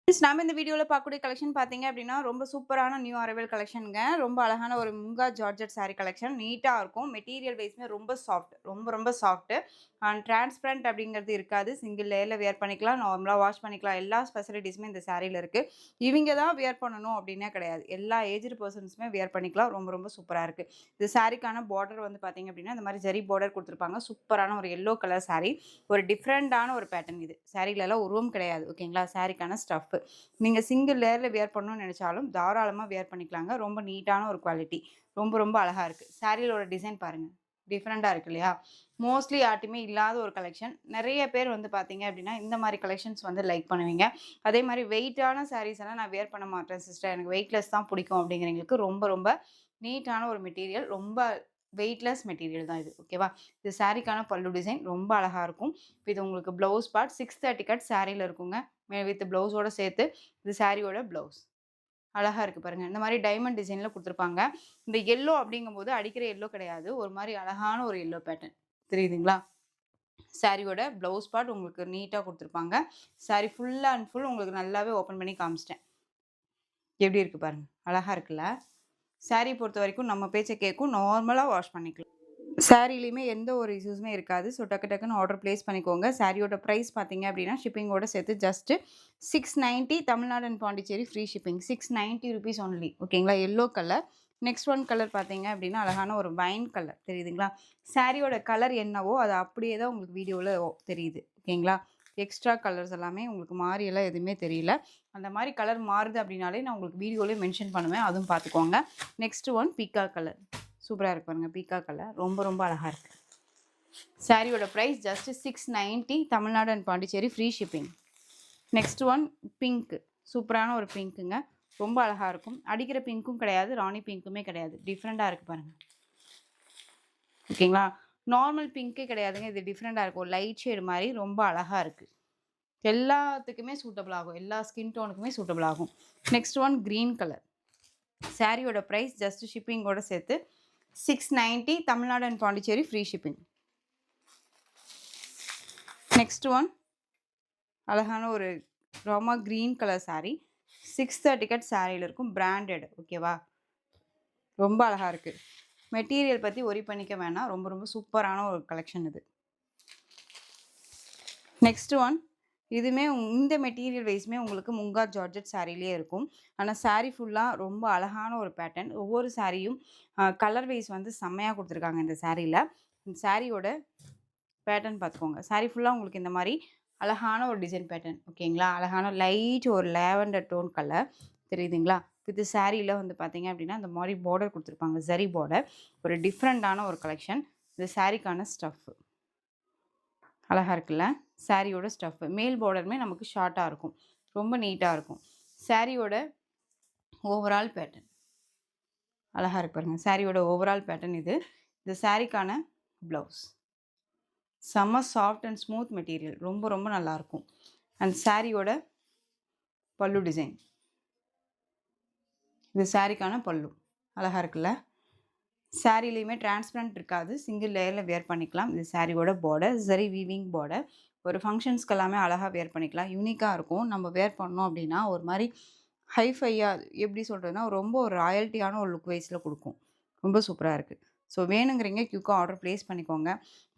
நாம இந்த வீடியோல பார்க்கக்கூடிய கலெக்ஷன் பார்த்தீங்க அப்படின்னா, ரொம்ப சூப்பரான நியூ அரைவல் கலெக்ஷன்ங்க. ரொம்ப அழகான ஒரு முங்கா ஜார்ஜெட் சாரி கலெக்ஷன். நீட்டா இருக்கும். மெட்டீரியல் வைஸ்மே ரொம்ப சாஃப்ட். ரொம்ப சாஃப்ட். அண்ட் டிரான்ஸ்பரண்ட் அப்படிங்கிறது இருக்காது. சிங்கிள் லேயர்ல வியர் பண்ணிக்கலாம். நார்மலா வாஷ் பண்ணிக்கலாம். எல்லா ஃபெசிலிட்டீஸுமே இந்த சாரில இருக்கு. இவங்க தான் வியர் பண்ணணும் அப்படின்னே கிடையாது. எல்லா ஏஜ்டு பெர்சன்ஸுமே வியர் பண்ணிக்கலாம். ரொம்ப சூப்பரா இருக்கு. இது சாரிக்கான பார்டர் வந்து பார்த்தீங்க அப்படின்னா, இந்த மாரி ஜரி பார்டர் குடுத்துருப்பாங்க. சூப்பரான ஒரு எல்லோ கலர் சாரி. ஒரு டிஃபரண்டான ஒரு பேட்டர்ன் இது. சாரிலலாம் உருவம் கிடையாது. ஓகேங்களா? சாரிக்கான ஸ்டஃப். நீங்க சிங்கிள் லேயர்ல வியர் பண்ணணும்னு நெனச்சாலும், தாராளமா வியர் பண்ணிக்கலாங்க. ரொம்ப நீட்டான ஒரு குவாலிட்டி. ரொம்ப அழகா இருக்கு. சாரியோட டிசைன் பாருங்க. டிஃபரெண்ட்டா இருக்கு இல்லையா? மோஸ்ட்லி யார்ட்டயுமே இல்லாத ஒரு கலெக்ஷன். நெறைய பேர் வந்து பார்த்தீங்க அப்டின்னா, இந்த மாரி கலெக்ஷன்ஸ் வந்து லைக் பண்ணுவீங்க. அதே மாரி வெயிட்டான சாரீஸ் எல்லாம் நான் வியர் பண்ண மாட்டேன் சிஸ்டர். எனக்கு வெயிட்லெஸ் தான் பிடிக்கும் அப்டிங்கிறவங்களுக்கு ரொம்ப நீட்டான ஒரு மெட்டீரியல். ரொம்ப வெயிட்லெஸ் மெட்டீரியல் தான் இது. ஓகேவா? இது சாரிக்கான பல்லு டிசைன் ரொம்ப அழகா இருக்கும். இது உங்களுக்கு ப்ளவுஸ் பார்ட் 630 கட் சாரில இருக்குங்க. வித் ப்ளவுஸோட சேர்த்து இது சாரியோட ப்ளவுஸ். அழகா இருக்கு பாருங்க. இந்த மாரி டைமண்ட் டிசைன்ல குடுத்துருப்பாங்க. இந்த எல்லோ அப்படிங்கும்போது அடிக்கிற எல்லோ கிடையாது. ஒரு மாரி அழகான ஒரு எல்லோ பேட்டர்ன். தெரியுதுங்களா? சாரியோட ப்ளவுஸ் பார்ட் உங்களுக்கு நீட்டா குடுத்துருப்பாங்க. சாரி ஃபுல் அண்ட் ஃபுல் உங்களுக்கு நல்லாவே ஓப்பன் பண்ணி காமிச்சுட்டேன். எப்படி இருக்கு பாருங்க. அழகா இருக்குல்ல? சாரி பொறுத்தவரைக்கும் நம்ம பேச்ச கேட்கும். நார்மலா வாஷ் பண்ணிக்கலாம். சாரிலயுமே எந்த ஒரு இஷ்யூஸுமே இருக்காது. ஸோ டக்குன்னு ஆர்டர் பிளேஸ் பண்ணிக்கோங்க. சாரியோட பிரைஸ் பார்த்தீங்க அப்டின்னா, ஷிப்பிங்கோட சேர்த்து just 690 Tamil Nadu and Pondicherry free shipping. ₹690 only. ஓகேங்களா? Yellow colour. Next one colour பார்த்தீங்க அப்டின்னா, அழகான ஒரு வைன் கலர். தெரியுதுங்களா? சாரியோட கலர் என்னவோ, அது அப்படியே தான் உங்களுக்கு வீடியோல தெரியுது. ஓகேங்களா? எக்ஸ்ட்ரா கலர்ஸ் எல்லாமே உங்களுக்கு மாறியெல்லாம் எதுவுமே தெரியல. அந்த மாரி கலர் மாறுது அப்டின்னாலே நான் உங்களுக்கு வீடியோலயே மென்ஷன் பண்ணுவேன். அதுவும் பார்த்துக்கோங்க. Next one peacock colour. சூப்பரா இருக்கு பாருங்க. Peacock colour. ரொம்ப அழகா இருக்கு. சாரியோட price just 690 Tamil Nadu and Pondicherry free shipping. Next one pink. சூப்பரான ஒரு பிங்க்குங்க. ரொம்ப அழகா இருக்கும். அடிக்கிற பிங்க்கும் கிடையாது. ராணி பிங்க்குமே கிடையாது. டிஃப்ரெண்டா இருக்கு பாருங்க. ஓகேங்களா? நார்மல் பிங்க்கே கிடையாதுங்க. இது டிஃப்ரெண்டா இருக்கும். லைட் ஷேட் மாரி ரொம்ப அழகா இருக்கு. எல்லாத்துக்குமே சூட்டபிள் ஆகும். எல்லா ஸ்கின் டோனுக்குமே சூட்டபிள் ஆகும். Next one green colour. சாரியோட பிரைஸ் ஜஸ்ட் ஷிப்பிங்கோட சேர்த்து 690 Tamil Nadu and Pondicherry free shipping. Next one அழகான ஒரு Rama green colour sari. 630 cut சாரியில இருக்கும். பிராண்டட். ஓகேவா? ரொம்ப அழகா இருக்கு. மெட்டீரியல் பத்தி ஒரி பண்ணிக்க வேணாம். ரொம்ப சூப்பரான ஒரு கலெக்ஷன் இது. நெக்ஸ்ட் ஒன் இதுவுமே இந்த மெட்டீரியல் வைஸ்மே உங்களுக்கு முங்கா ஜார்ஜெட் சாரிலயே இருக்கும். ஆனா சாரி ஃபுல்லா ரொம்ப அழகான ஒரு பேட்டர்ன். ஒவ்வொரு சாரியும் கலர் வைஸ் வந்து செம்மையா குடுத்துருக்காங்க இந்த சாரில. சாரியோட பேட்டர்ன் பார்த்துக்கோங்க. சாரி ஃபுல்லா உங்களுக்கு இந்த மாரி அழகான ஒரு டிசைன் பேட்டர்ன். ஓகேங்களா? அழகான லைட் ஒரு லாவெண்டர் டோன் கலர். தெரியுதுங்களா? வித் சாரில வந்து பார்த்தீங்க அப்டின்னா, இந்த மாரி பார்டர் குடுத்துருப்பாங்க. ஜரி பார்டர். ஒரு டிஃப்ரெண்டான ஒரு கலெக்ஷன். இது சாரிக்கான ஸ்டஃப். அழகா இருக்குல்ல? சாரியோட ஸ்டஃப். மேல் பார்டருமே நமக்கு ஷார்ட்டா இருக்கும். ரொம்ப நீட்டா இருக்கும். சாரியோட ஓவரால் பேட்டர்ன். அழகா இருக்கு பாருங்க. சாரியோட ஓவரால் பேட்டர்ன் இது. இந்த சாரிக்கான ப்ளவுஸ். செம்ம சாஃப்ட் அண்ட் ஸ்மூத் மெட்டீரியல். ரொம்ப நல்லாயிருக்கும். அண்ட் சாரியோட பல்லு டிசைன். இது சாரிக்கான பல்லு. அழகா இருக்குல்ல? சாரிலயுமே டிரான்ஸ்பரண்ட் இருக்காது. சிங்கிள் லேயர்ல வியர் பண்ணிக்கலாம். இது சாரியோட பார்டர். Zari weaving border. ஒரு ஃபங்ஷன்ஸ்க்கு எல்லாமே அழகா வியர் பண்ணிக்கலாம். யூனிக்கா இருக்கும். நம்ம வியர் பண்ணோம் அப்டின்னா, ஒரு மாரி ஹைஃபையா எப்படி சொல்றதுன்னா, ரொம்ப ஒரு ராயல்டியான ஒரு லுக் வைஸ்ல குடுக்கும். ரொம்ப சூப்பரா இருக்கு. ஸோ வேணுங்கிறீங்க குயிக்கா ஆர்டர் பிளேஸ் பண்ணிக்கோங்க.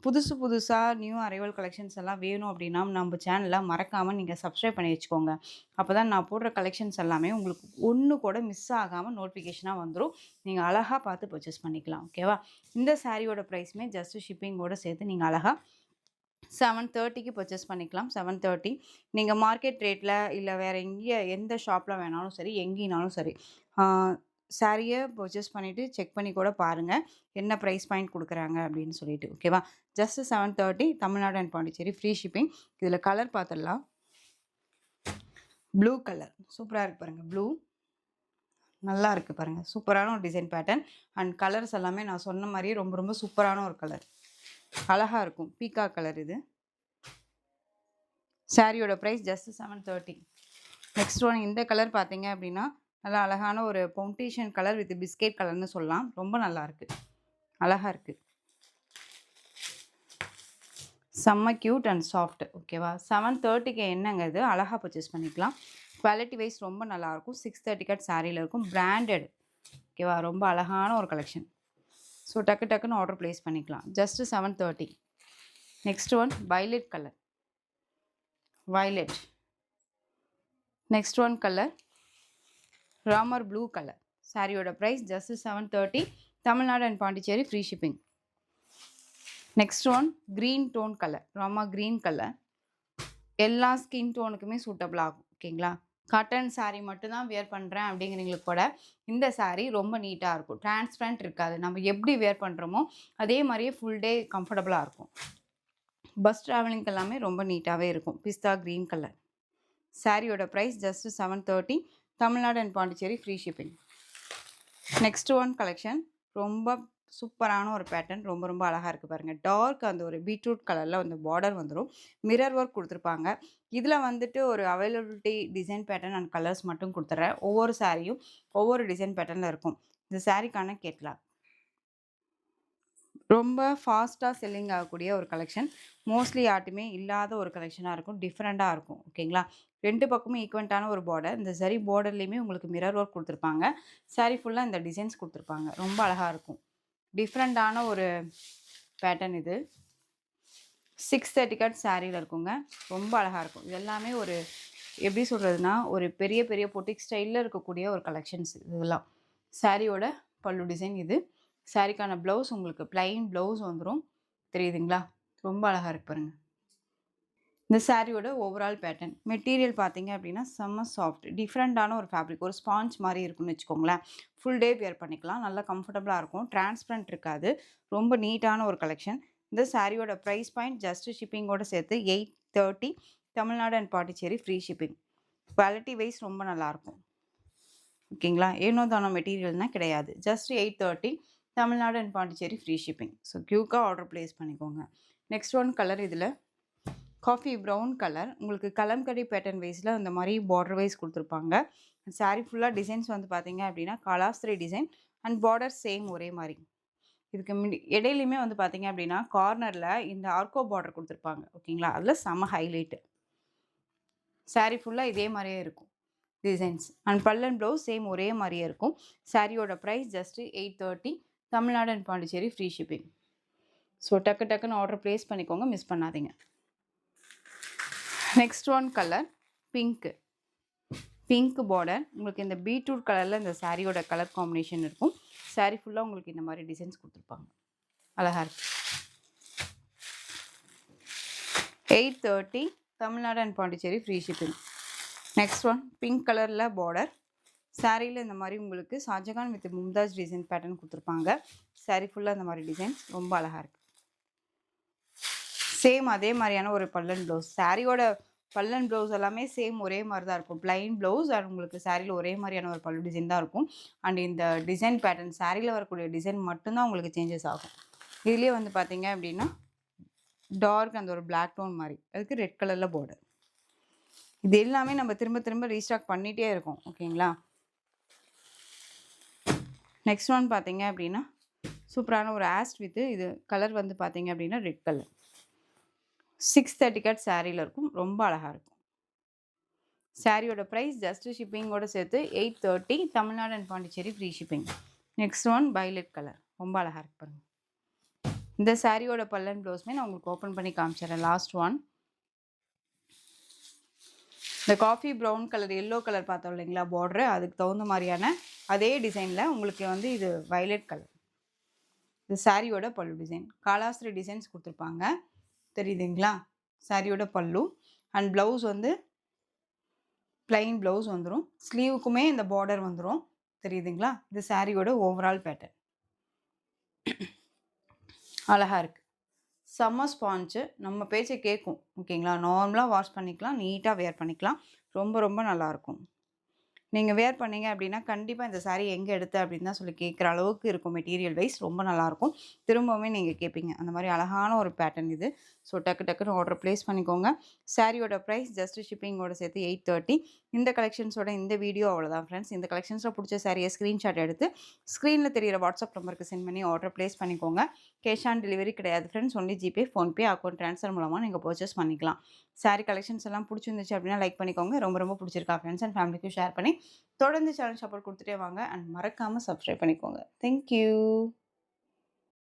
புதுசா நியூ அரைவல் கலெக்ஷன்ஸ் எல்லாம் வேணும் அப்டின்னா, நம்ம சேனல மறக்காம நீங்க சப்ஸ்கிரைப் பண்ணி வச்சுக்கோங்க. அப்பதான் நான் போடுற கலெக்ஷன்ஸ் எல்லாமே உங்களுக்கு ஒண்ணு கூட மிஸ் ஆகாம நோட்டிஃபிகேஷனா வந்துரும். நீங்க அழகா பார்த்து பர்ச்சேஸ் பண்ணிக்கலாம். ஓகேவா? இந்த சாரியோட பிரைஸுமே ஜஸ்ட் ஷிப்பிங்கோட சேர்த்து நீங்க அழகா 730க்கு பர்ச்சேஸ் பண்ணிக்கலாம். 730 நீங்க மார்க்கெட் ரேட்ல இல்ல வேற எந்த ஷாப்ல வேணாலும் சரி, எங்கேனாலும் சரி. ஆ சாரிய பர்ச்சேஸ் பண்ணிட்டு செக் பண்ணி கூட பாருங்க. என்ன பிரைஸ் பாயிண்ட் குடுக்குறாங்க அப்படின்னு சொல்லிட்டு. ஓகேவா? Just 730 Tamil Nadu and Pondicherry free shipping. இதுல கலர் பார்த்துடலாம். Blue colour. சூப்பரா இருக்கு பாருங்க. ப்ளூ நல்லா இருக்கு பாருங்க. சூப்பரான ஒரு டிசைன் பேட்டர்ன். அண்ட் கலர்ஸ் எல்லாமே நான் சொன்ன மாரியே ரொம்ப சூப்பரான ஒரு கலர். அழகா இருக்கும். பீகாக் கலர் இது. சாரியோட பிரைஸ் ஜஸ்ட் 730. நெக்ஸ்ட் ஒன் இந்த கலர் பார்த்தீங்க அப்படின்னா, நல்லா அழகான ஒரு ஃபவுண்டேஷன் கலர் வித் பிஸ்கட் கலர்னு சொல்லலாம். ரொம்ப நல்லா இருக்கு. அழகா இருக்கு. செம்ம கியூட் அண்ட் சாஃப்ட். ஓகேவா? 730க்கு என்னங்க இது? அழகா பர்ச்சேஸ் பண்ணிக்கலாம். குவாலிட்டி வைஸ் ரொம்ப நல்லாயிருக்கும். 630 கட் சாரியில் இருக்கும். பிராண்டட். ஓகேவா? ரொம்ப அழகான ஒரு கலெக்ஷன். ஸோ டக்கு டக்குன்னு ஆர்டர் ப்ளேஸ் பண்ணிக்கலாம். Just 730. Next one violet colour. Violet. Next one colour ராமர் ப்ளூ கலர். சாரியோட price just 730. Tamil Nadu and Pondicherry free shipping. Next one green tone colour. Rama green colour. எல்லா ஸ்கின் டோனுக்குமே சூட்டபிள் ஆகும். ஓகேங்களா? காட்டன் சாரீ மட்டும்தான் வியர் பண்ணுறேன் அப்படிங்கிறவங்களுக்கு கூட இந்த சாரீ ரொம்ப நீட்டாக இருக்கும். டிரான்ஸ்பரண்ட் இருக்காது. நம்ம எப்படி வியர் பண்ணுறோமோ அதே மாதிரியே ஃபுல் டே கம்ஃபர்டபுளாக இருக்கும். பஸ் ட்ராவலிங்க்கு எல்லாமே ரொம்ப நீட்டாகவே இருக்கும். Pista green colour. சாரியோட price just 730. Tamil Nadu and Pondicherry free shipping. Next one collection ரொம்ப சூப்பரான ஒரு பேட்டர்ன். ரொம்ப ரொம்ப அழகாக இருக்குது பாருங்கள். டார்க் அந்த ஒரு பீட்ரூட் கலரில் அந்த பார்டர் வந்துடும். மிரர் ஒர்க் கொடுத்துருப்பாங்க. இதில் வந்துட்டு ஒரு availability design pattern and colours மட்டும் கொடுத்துட்றேன். ஒவ்வொரு சாரியும் ஒவ்வொரு டிசைன் பேட்டர்னில் இருக்கும். இந்த சாரிக்கான கேட்லாக். ரொம்ப ஃபாஸ்ட்டாக செல்லிங் ஆகக்கூடிய ஒரு கலெக்ஷன். மோஸ்ட்லி யார்ட்டுமே இல்லாத ஒரு கலெக்ஷனாக இருக்கும். டிஃப்ரெண்ட்டாக இருக்கும். ஓகேங்களா? 2 பக்கமும் ஈக்குவெண்ட்டான ஒரு பார்டர். இந்த சரி பார்டர்லேயுமே உங்களுக்கு மிரர் ஒர்க் கொடுத்துருப்பாங்க. சாரி ஃபுல்லாக இந்த டிசைன்ஸ் கொடுத்துருப்பாங்க. ரொம்ப அழகாக இருக்கும். டிஃப்ரெண்ட்டான ஒரு பேட்டர்ன் இது. 630 கட் சாரியில் இருக்குங்க. ரொம்ப அழகாக இருக்கும். இது எல்லாமே ஒரு எப்படி சொல்கிறதுனா ஒரு பெரிய பெரிய பொட்டிக் ஸ்டைலில் இருக்கக்கூடிய ஒரு கலெக்ஷன்ஸ் இதெல்லாம். சாரியோட பல்லு டிசைன் இது. சாரிக்கான ப்ளவுஸ் உங்களுக்கு ப்ளைன் ப்ளவுஸ் வந்துடும். தெரியுதுங்களா? ரொம்ப அழகாக இருக்கு பாருங்கள். இந்த சாரியோட ஓவரால் பேட்டர்ன். மெட்டீரியல் பார்த்தீங்க அப்படின்னா செம்ம சாஃப்ட். டிஃப்ரெண்ட்டான ஒரு ஃபேப்ரிக். ஒரு ஸ்பாஞ்ச் மாதிரி இருக்குன்னு வச்சுக்கோங்களேன். ஃபுல் டே வியர் பண்ணிக்கலாம். நல்லா கம்ஃபர்டபுளாக இருக்கும். டிரான்ஸ்பரண்ட் இருக்காது. ரொம்ப நீட்டான ஒரு கலெக்ஷன். இந்த சாரியோட ப்ரைஸ் பாயிண்ட் ஜஸ்ட் ஷிப்பிங்கோடு சேர்த்து 830. Tamil Nadu and Pondicherry free shipping. Quality wise ரொம்ப நல்லாயிருக்கும். ஓகேங்களா? ஏனோ தானோ மெட்டீரியல்னால் கிடையாது. Just 830. Tamil Nadu and Pondicherry free shipping. So க்யூக்காக ஆர்டர் ப்ளேஸ் பண்ணிக்கோங்க. நெக்ஸ்ட் ஒன் கலர் இதில் காஃபி ப்ரௌன் கலர். உங்களுக்கு கலம்கரி பேட்டர்ன் வைஸில் அந்த மாதிரி பார்டர் வைஸ் கொடுத்துருப்பாங்க. சாரீ ஃபுல்லாக டிசைன்ஸ் வந்து பார்த்தீங்க அப்படின்னா கலாஸ்திரி டிசைன் அண்ட் பார்டர் சேம் ஒரே மாதிரி. இதுக்கு இடையிலையுமே வந்து பார்த்தீங்க அப்படின்னா கார்னரில் இந்த ஆர்கோ பார்டர் கொடுத்துருப்பாங்க. ஓகேங்களா? அதில் செம்ம ஹைலைட்டு. சாரீ ஃபுல்லாக இதே மாதிரியே இருக்கும் டிசைன்ஸ். அண்ட் பல்லன் ப்ளவுஸ் சேம் ஒரே மாதிரியே இருக்கும். சாரியோட price just 830. Tamil Nadu and Pondicherry free shipping. So டக்கு டக்குன்னு ஆர்டர் ப்ளேஸ் பண்ணிக்கோங்க. மிஸ் பண்ணாதீங்க. Next one colour pink. Pink border. உங்களுக்கு இந்த பீட்ரூட் கலரில் இந்த சாரியோட கலர் காம்பினேஷன் இருக்கும். சாரீ ஃபுல்லாக உங்களுக்கு இந்த மாதிரி டிசைன்ஸ் கொடுத்துருப்பாங்க. அழகாக இருக்கு. 830. Tamil Nadu and Pondicherry free shipping. Next one pink கலரில் பார்டர். சாரியில் இந்த மாதிரி உங்களுக்கு Shah Jahan with Mumtaz design pattern கொடுத்துருப்பாங்க. சாரீ ஃபுல்லாக இந்த மாதிரி டிசைன்ஸ் ரொம்ப அழகாக இருக்குது. சேம் அதே மாதிரியான ஒரு பல்லன் ப்ளவுஸ். சாரியோட பல்லன் ப்ளவுஸ் எல்லாமே சேம் ஒரே மாதிரி தான் இருக்கும். ப்ளைன் ப்ளவுஸ் அண்ட் உங்களுக்கு சாரியில் ஒரே மாதிரியான ஒரு பல்லு டிசைன் தான் இருக்கும். அண்ட் இந்த டிசைன் பேட்டர்ன் சாரியில் வரக்கூடிய டிசைன் மட்டும்தான் உங்களுக்கு சேஞ்சஸ் ஆகும். இதுலேயே வந்து பார்த்தீங்க அப்படின்னா டார்க் அந்த ஒரு பிளாக் டோன் மாதிரி. அதுக்கு ரெட் கலரில் பார்டர். இது எல்லாமே நம்ம திரும்ப திரும்ப ரீஸ்டாக் பண்ணிகிட்டே இருக்கோம். ஓகேங்களா? நெக்ஸ்ட் ஒன் பார்த்தீங்க அப்படின்னா சூப்பரான ஒரு ஆஸ்ட் வித்து இது கலர் வந்து பார்த்தீங்க அப்படின்னா ரெட் கலர். 630 கட் சாரியில் இருக்கும். ரொம்ப அழகாக இருக்கும். சாரியோட ப்ரைஸ் ஜஸ்ட் ஷிப்பிங்கோடு சேர்த்து 830. Tamil Nadu and Pondicherry free shipping. Next one violet colour. ரொம்ப அழகாக இருக்கு பாருங்கள். இந்த சாரியோட பல்லன் ப்ளவுஸ்மே நான் உங்களுக்கு ஓப்பன் பண்ணி காமிச்சிடறேன். லாஸ்ட் ஒன் இந்த coffee brown colour yellow colour பார்த்தோம் இல்லைங்களா பார்டரு, அதுக்கு தகுந்த மாதிரியான அதே டிசைனில் உங்களுக்கு வந்து இது வயலட் கலர். இது சாரியோட பல்லு டிசைன். காலாஸ்திரி டிசைன்ஸ் கொடுத்துருப்பாங்க. தெரியுதுங்களா? சாரியோட பல்லு அண்ட் ப்ளவுஸ் வந்து ப்ளைன் ப்ளவுஸ் வந்துடும். ஸ்லீவுக்குமே இந்த பார்டர் வந்துடும். தெரியுதுங்களா? இது சாரியோட ஓவரால் பேட்டர்ன். அழகாக இருக்குது. செம்ம ஸ்பாஞ்சு. நம்ம பேச்சை கேட்கும். ஓகேங்களா? நார்மலாக வாஷ் பண்ணிக்கலாம். நீட்டாக வேர் பண்ணிக்கலாம். ரொம்ப ரொம்ப நல்லாயிருக்கும். நீங்க வேர் பண்ணீங்க அப்டின்னா, கண்டிப்பா இந்த சாரி எங்க எடுத்த அப்டின்னு தான் சொல்லி கேட்குற அளவுக்கு இருக்கும் மெட்டீரியல் வைஸ். ரொம்ப நல்லாருக்கும். திரும்பவுமே நீங்க கேட்பீங்க. அந்த மாரி அழகான ஒரு பேட்டர்ன் இது. ஸோ டக்கு டக்குன்னு ஆர்டர் பிளேஸ் பண்ணிக்கோங்க. சாரியோட பிரைஸ் ஜஸ்ட் ஷிப்பிங்கோட சேர்த்து 830. இந்த கலெக்ஷன்ஸோட இந்த வீடியோ அவ்வளோதான் ஃப்ரெண்ட்ஸ். இந்த கலெக்ஷன்ஸ்ல புடிச்ச சாரிய ஸ்கிரீன்ஷாட் எடுத்து, ஸ்க்ரீன்ல தெரியிற வாட்ஸ்அப் நம்பருக்கு சென்ட் பண்ணி ஆர்டர் பிளேஸ் பண்ணிக்கோங்க. கேஷ் ஆன் டெலிவரி கிடையாது friends. Only GPay, PhonePe, account transfer மூலமா நீங்க பர்ச்சேஸ் பண்ணிக்கலாம். சாரி கலெக்ஷன்ஸ் எல்லாம் புடிச்சிருந்துச்சு அப்டின்னா லைக் பண்ணிக்கோங்க. ரொம்ப ரொம்ப புடிச்சிருக்கா ஃப்ரெண்ட்ஸ் அண்ட் ஃபேமிலிக்கும் ஷேர் பண்ணி தொடர்ந்து சேனல் சப்போர்ட் குடுத்துட்டே வாங்க. அண்ட் மறக்காம சப்ஸ்கிரைப் பண்ணிக்கோங்க. Thank you.